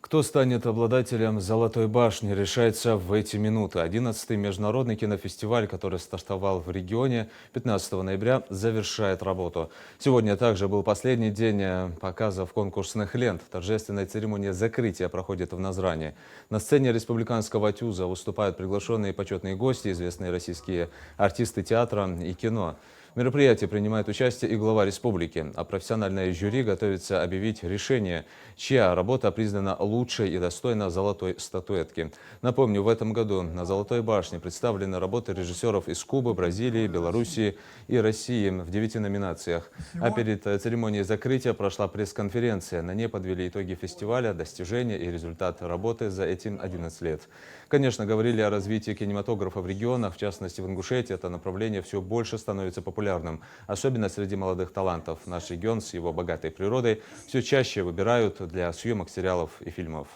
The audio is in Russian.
Кто станет обладателем «Золотой башни», решается в эти минуты. 11-й международный кинофестиваль, который стартовал в регионе 15 ноября, завершает работу. Сегодня также был последний день показов конкурсных лент. Торжественная церемония закрытия проходит в Назране. На сцене республиканского ТЮЗа выступают приглашенные почетные гости, известные российские артисты театра и кино. В мероприятии принимает участие и глава республики, а профессиональное жюри готовится объявить решение, чья работа признана лучшей и достойна золотой статуэтки. Напомню, в этом году на «Золотой башне» представлены работы режиссеров из Кубы, Бразилии, Белоруссии и России в 9 номинациях. А перед церемонией закрытия прошла пресс-конференция. На ней подвели итоги фестиваля, достижения и результаты работы за эти 11 лет. Конечно, говорили о развитии кинематографа в регионах, в частности в Ингушетии. Это направление все больше становится популярным, особенно среди молодых талантов. Наш регион с его богатой природой все чаще выбирают для съемок сериалов и фильмов.